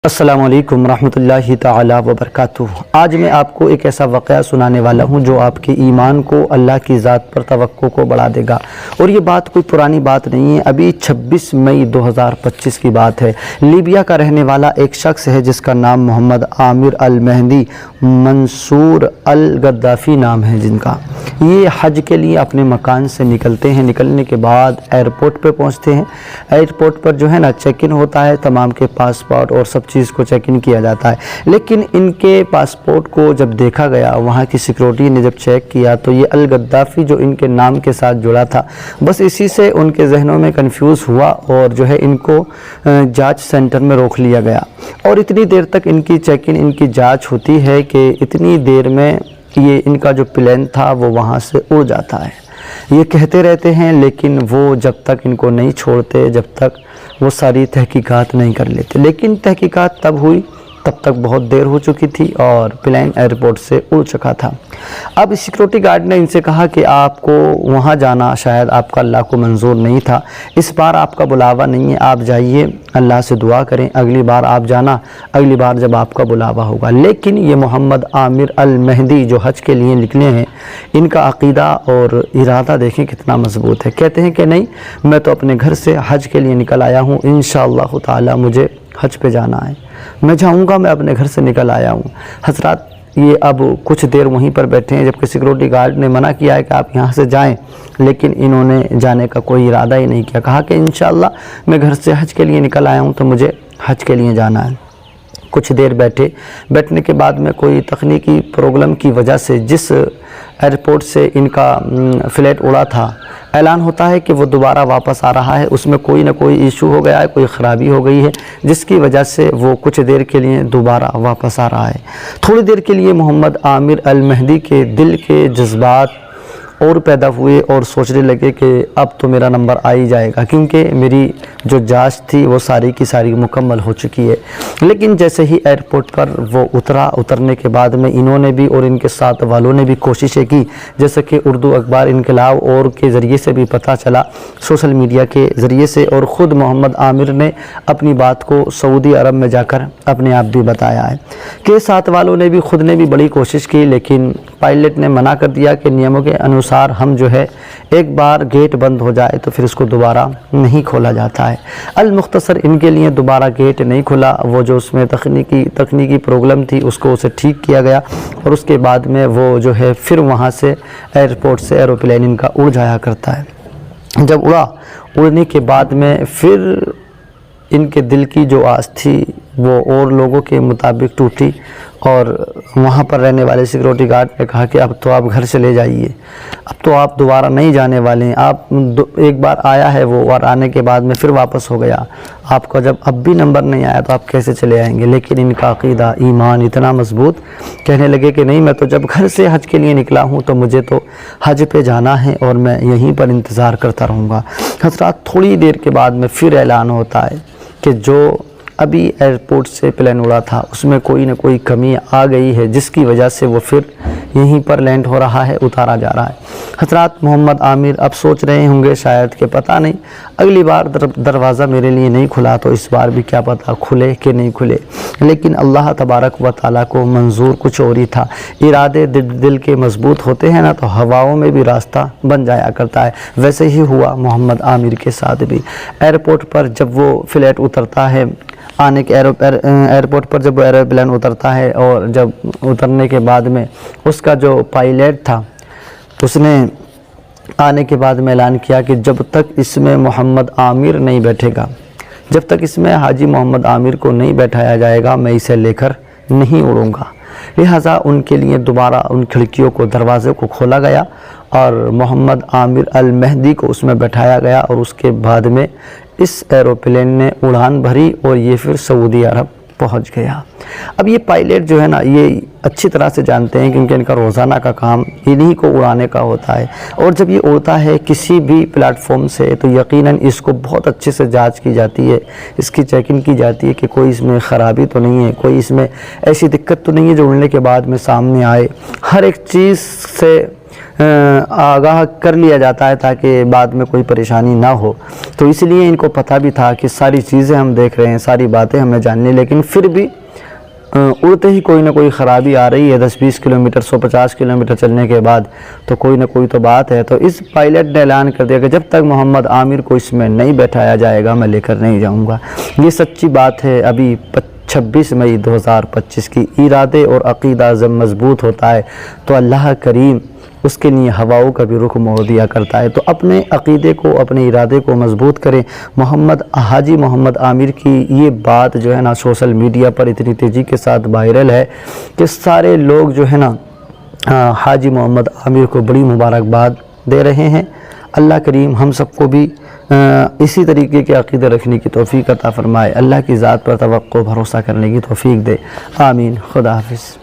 السلام علیکم ورحمۃ اللہ تعالی وبرکاتہ۔ آج میں آپ کو ایک ایسا واقعہ سنانے والا ہوں جو آپ کے ایمان کو، اللہ کی ذات پر توقع کو بڑھا دے گا، اور یہ بات کوئی پرانی بات نہیں ہے، ابھی 26 مئی 2025 کی بات ہے۔ لیبیا کا رہنے والا ایک شخص ہے جس کا نام محمد عامر المہدی منصور الغدافی نام ہے، جن کا یہ حج کے لیے اپنے مکان سے نکلتے ہیں۔ نکلنے کے بعد ایئرپورٹ پہ پہنچتے ہیں۔ ایئرپورٹ پر جو ہے نا چیک ان ہوتا ہے، تمام کے پاسپورٹ اور سب چیز کو چیک ان کیا جاتا ہے، لیکن ان کے پاسپورٹ کو جب دیکھا گیا، وہاں کی سیکیورٹی نے جب چیک کیا تو یہ الغدافی جو ان کے نام کے ساتھ جڑا تھا، بس اسی سے ان کے ذہنوں میں کنفیوز ہوا اور جو ہے ان کو جانچ سینٹر میں روک لیا گیا، اور اتنی دیر تک ان کی چیک ان کی جانچ ہوتی ہے کہ اتنی دیر میں یہ ان کا جو پلین تھا وہ وہاں سے اڑ جاتا ہے۔ یہ کہتے رہتے ہیں، لیکن وہ جب تک ان کو نہیں چھوڑتے، جب تک وہ ساری تحقیقات نہیں کر لیتے، لیکن تحقیقات تب ہوئی تب تک بہت دیر ہو چکی تھی اور پلین ایئرپورٹ سے اڑ چکا تھا۔ اب سیکیورٹی گارڈ نے ان سے کہا کہ آپ کو وہاں جانا شاید آپ کا اللہ کو منظور نہیں تھا، اس بار آپ کا بلاوا نہیں ہے، آپ جائیے، اللہ سے دعا کریں، اگلی بار آپ جانا، اگلی بار جب آپ کا بلاوا ہوگا۔ لیکن یہ محمد عامر المہدی جو حج کے لیے نکلے ہیں، ان کا عقیدہ اور ارادہ دیکھیں کتنا مضبوط ہے۔ کہتے ہیں کہ نہیں، میں تو اپنے گھر سے حج کے لیے نکل آیا ہوں، انشاءاللہ تعالی مجھے حج پہ جانا ہے، میں جاؤں گا، میں اپنے گھر سے نکل آیا ہوں۔ حضرات، یہ اب کچھ دیر وہیں پر بیٹھے ہیں، جبکہ سیکیورٹی گارڈ نے منع کیا ہے کہ آپ یہاں سے جائیں، لیکن انہوں نے جانے کا کوئی ارادہ ہی نہیں کیا، کہا کہ انشاءاللہ میں گھر سے حج کے لیے نکل آیا ہوں تو مجھے حج کے لیے جانا ہے۔ کچھ دیر بیٹھنے کے بعد میں کوئی تکنیکی پرابلم کی وجہ سے جس ایئرپورٹ سے ان کا فلائٹ اڑا تھا، اعلان ہوتا ہے کہ وہ دوبارہ واپس آ رہا ہے، اس میں کوئی نہ کوئی ایشو ہو گیا ہے، کوئی خرابی ہو گئی ہے، جس کی وجہ سے وہ کچھ دیر کے لیے دوبارہ واپس آ رہا ہے۔ تھوڑی دیر کے لیے محمد عامر المہدی کے دل کے جذبات اور پیدا ہوئے اور سوچنے لگے کہ اب تو میرا نمبر آ ہی جائے گا، کیونکہ میری جو جانچ تھی وہ ساری کی ساری مکمل ہو چکی ہے۔ لیکن جیسے ہی ایئرپورٹ پر وہ اترنے کے بعد میں انہوں نے بھی اور ان کے ساتھ والوں نے بھی کوششیں کی، جیسے کہ اردو اخبار انقلاب اور کے ذریعے سے بھی پتہ چلا، سوشل میڈیا کے ذریعے سے، اور خود محمد عامر نے اپنی بات کو سعودی عرب میں جا کر اپنے آپ بھی بتایا ہے کہ ساتھ والوں نے بھی، خود نے بھی بڑی کوشش کی، لیکن پائلٹ نے منع کر دیا کہ نیموں کے انوسار ہم جو ہے ایک بار گیٹ بند ہو جائے تو پھر اس کو دوبارہ نہیں کھولا جاتا ہے۔ المختصر ان کے لیے دوبارہ گیٹ نہیں کھلا، وہ جو اس میں تکنیکی پرابلم تھی اس کو اسے ٹھیک کیا گیا، اور اس کے بعد میں وہ جو ہے پھر وہاں سے ایئرپورٹ سے ایروپلین ان کا اڑ جایا کرتا ہے۔ جب اڑنے کے بعد میں پھر ان کے دل کی جو آس تھی وہ اور لوگوں کے مطابق ٹوٹی، اور وہاں پر رہنے والے سیکیورٹی گارڈ نے کہا کہ اب تو آپ گھر چلے جائیے، اب تو آپ دوبارہ نہیں جانے والے ہیں، آپ ایک بار آیا ہے وہ، اور آنے کے بعد میں پھر واپس ہو گیا، آپ کا جب اب بھی نمبر نہیں آیا تو آپ کیسے چلے آئیں گے؟ لیکن ان کا عقیدہ، ایمان اتنا مضبوط، کہنے لگے کہ نہیں، میں تو جب گھر سے حج کے لیے نکلا ہوں تو مجھے تو حج پہ جانا ہے اور میں یہیں پر انتظار کرتا رہوں گا۔ حضرات، تھوڑی دیر کے بعد میں پھر اعلان ہوتا ہے کہ جو ابھی ایئرپورٹ سے پلین اڑا تھا اس میں کوئی نہ کوئی کمی آ گئی ہے، جس کی وجہ سے وہ پھر یہیں پر لینڈ ہو رہا ہے، اتارا جا رہا ہے۔ حضرات، محمد عامر اب سوچ رہے ہوں گے شاید کہ پتہ نہیں اگلی بار دروازہ میرے لیے نہیں کھلا تو اس بار بھی کیا پتہ کھلے کہ نہیں کھلے، لیکن اللہ تبارک و تعالیٰ کو منظور کچھ اور ہی تھا۔ ارادے دل کے مضبوط ہوتے ہیں نا تو ہواؤں میں بھی راستہ بن جایا کرتا ہے، ویسے ہی ہوا محمد عامر کے ساتھ بھی۔ ایئرپورٹ پر جب وہ فلائٹ اترتا ہے، ایئرپورٹ پر جب ایروپلین اترتا ہے، اور جب اترنے کے بعد میں اس کا جو پائلٹ تھا اس نے آنے کے بعد میں اعلان کیا کہ جب تک اس میں محمد عامر نہیں بیٹھے گا، جب تک اس میں حاجی محمد عامر کو نہیں بیٹھایا جائے گا، میں اسے لے کر نہیں اڑوں گا۔ لہٰذا ان کے لیے دوبارہ ان کھڑکیوں کو، دروازے کو کھولا گیا اور محمد عامر المہدی کو اس میں بٹھایا گیا، اور اس کے بعد میں اس ایروپلین نے اڑان بھری اور یہ پھر سعودی عرب پہنچ گیا۔ اب یہ پائلٹ جو ہے نا، یہ اچھی طرح سے جانتے ہیں کیونکہ ان کا روزانہ کا کام انہی کو اڑانے کا ہوتا ہے، اور جب یہ اڑتا ہے کسی بھی پلیٹ فارم سے تو یقیناً اس کو بہت اچھے سے جانچ کی جاتی ہے، اس کی چیک ان کی جاتی ہے کہ کوئی اس میں خرابی تو نہیں ہے، کوئی اس میں ایسی دقت تو نہیں ہے جو اڑنے کے بعد میں سامنے آئے۔ ہر ایک چیز سے آگاہ کر لیا جاتا ہے تاکہ بعد میں کوئی پریشانی نہ ہو. تو اس لیے ان کو پتہ بھی تھا کہ ساری چیزیں ہم دیکھ رہے ہیں، ساری باتیں ہمیں جاننی، لیکن پھر بھی اڑتے ہی کوئی نہ کوئی خرابی آ رہی ہے. 10-20 کلومیٹر 150 کلومیٹر چلنے کے بعد تو کوئی نہ کوئی تو بات ہے. تو اس پائلٹ نے اعلان کر دیا کہ جب تک محمد عامر کو اس میں نہیں بیٹھایا جائے گا میں لے کر نہیں جاؤں گا. یہ سچی بات ہے. ابھی 26 مئی 2025 کی ارادے اور عقیدہ جب مضبوط ہوتا ہے تو اللہ کریم اس کے لیے ہواؤں کا بھی رخ موڑ دیا کرتا ہے. تو اپنے عقیدے کو، اپنے ارادے کو مضبوط کریں. حاجی محمد عامر کی یہ بات جو ہے نا سوشل میڈیا پر اتنی تیزی کے ساتھ وائرل ہے کہ سارے لوگ جو ہے نا حاجی محمد عامر کو بڑی مبارکباد دے رہے ہیں. اللہ کریم ہم سب کو بھی اسی طریقے کے عقیدے رکھنے کی توفیق عطا فرمائے. اللہ کی ذات پر توقع بھروسہ کرنے کی توفیق دے. آمین. خدا حافظ.